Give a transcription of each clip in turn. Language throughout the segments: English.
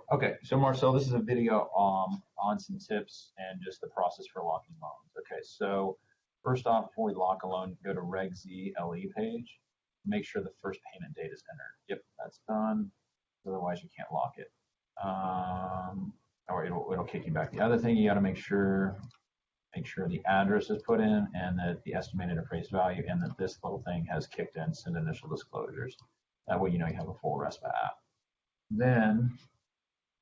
Okay, so Marcel, this is a video on some tips and just the process for locking loans. Okay, so first off, before we lock a loan, go to Reg Z LE page. Make sure the first payment date is entered. Yep, that's done. Otherwise, you can't lock it. Or it'll kick you back. The other thing you got to make sure the address is put in and that the estimated appraised value and that this little thing has kicked in, send initial disclosures. That way you know you have a full RESPA app. Then,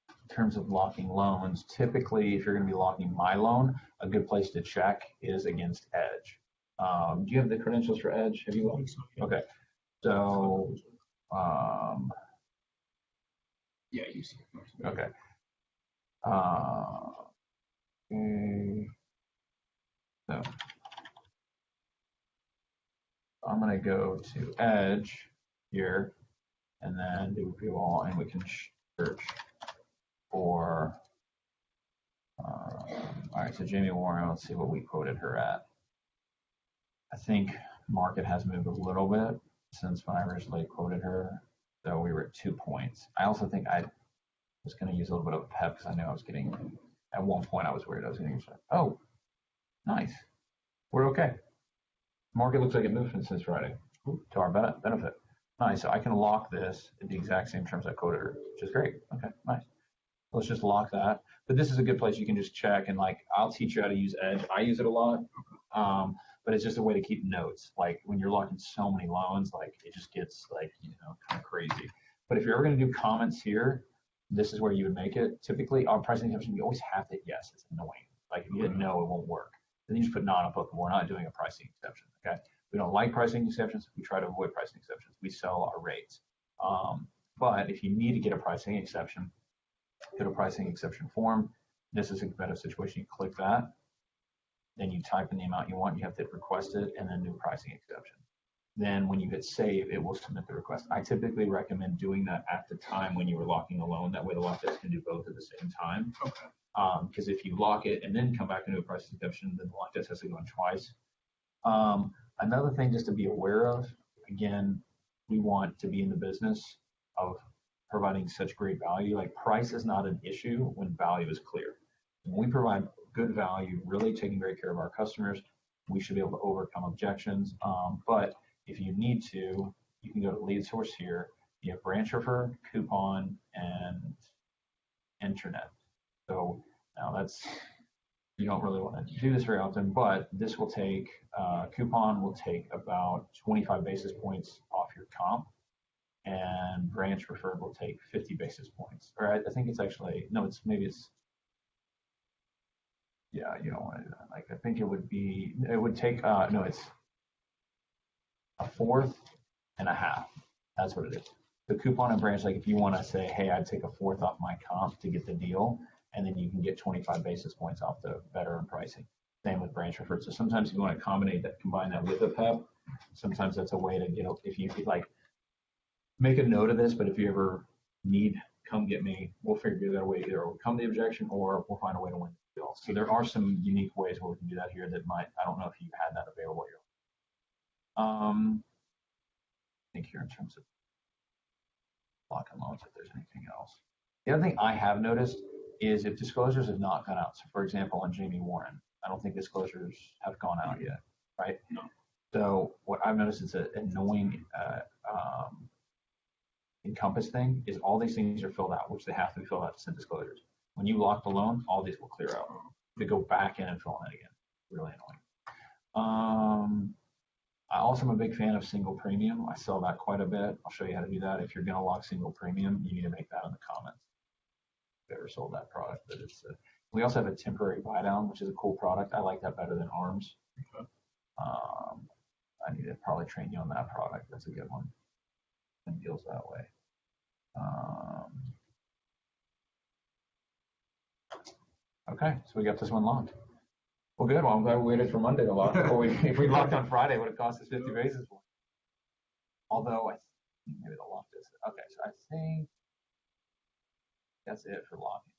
in terms of locking loans, typically if you're going to be locking my loan, a good place to check is against Edge. Do you have the credentials for Edge? Have you logged? Okay. So, yeah, you see it. Okay. So I'm going to go to Edge here and then do view all, and we can search for, all right, so Jamie Warren, let's see what we quoted her at. I think market has moved a little bit since when I originally quoted her, so we were at 2 points. I also think I was going to use a little bit of a pep because I knew I was getting, at one point I was worried I was getting, oh, nice. We're okay. Market looks like it moved since Friday to our benefit. Nice, so I can lock this at the exact same terms I quoted her, which is great. Okay, nice. Let's just lock that. But this is a good place you can just check, and like I'll teach you how to use Edge. I use it a lot, but it's just a way to keep notes. Like when you're locking so many loans, like it just gets like, kind of crazy. But if you're ever going to do comments here, this is where you would make it. Typically on pricing exception, you always have to hit yes. It's annoying. Like if you hit no, it won't work. Then you just put non-applicable. We're not doing a pricing exception. Okay. We don't like pricing exceptions. We try to avoid pricing exceptions. We sell our rates. But if you need to get a pricing exception, go to pricing exception form. This is a better situation. You click that. Then you type in the amount you want. You have to request it and then new pricing exception. Then when you hit save, it will submit the request. I typically recommend doing that at the time when you were locking a loan. That way the lock test can do both at the same time. Okay. Because if you lock it and then come back and do a pricing exception, then the lock test has to go in twice. Another thing just to be aware of, again, we want to be in the business of providing such great value. Like price is not an issue when value is clear. When we provide good value, really taking great care of our customers, we should be able to overcome objections. But if you need to, you can go to lead source here. You have branch refer, coupon, and internet. So now you don't really want to do this very often, but this will take, coupon will take about 25 basis points off your comp, and branch referred will take 50 basis points. Or I think it's actually, no, yeah, you don't want to do that. Like I think it would take, no, it's a fourth and a half. That's what it is. The coupon and branch, like if you want to say, hey, I'd take a fourth off my comp to get the deal, and then you can get 25 basis points off the veteran pricing. Same with branch referred. So sometimes if you want to combine that with a PEP, sometimes that's a way to get, if you like, make a note of this, but if you ever need, come get me, we'll figure that way, either overcome the objection or we'll find a way to win the deal. So there are some unique ways where we can do that here that I don't know if you had that available here. I think here in terms of locking loans, if there's anything else. The other thing I have noticed is if disclosures have not gone out. So for example, on Jamie Warren, I don't think disclosures have gone out yet, right? No. So what I've noticed is an annoying Encompass thing is all these things are filled out, which they have to be filled out to send disclosures. When you lock the loan, all these will clear out. They go back in and fill in again. Really annoying. I also am a big fan of single premium. I sell that quite a bit. I'll show you how to do that. If you're going to lock single premium, you need to make that in the comments. I've never sold that product, but we also have a temporary buy down, which is a cool product. I like that better than ARMS. Okay. I need to probably train you on that product. That's a good one. And deals that way. Okay, so we got this one locked. Well, good. Well, I'm glad we waited for Monday to lock. If we locked on Friday, it would have cost us 50 basis points. Although I think maybe they'll lock this. Okay, so I think that's it for locking.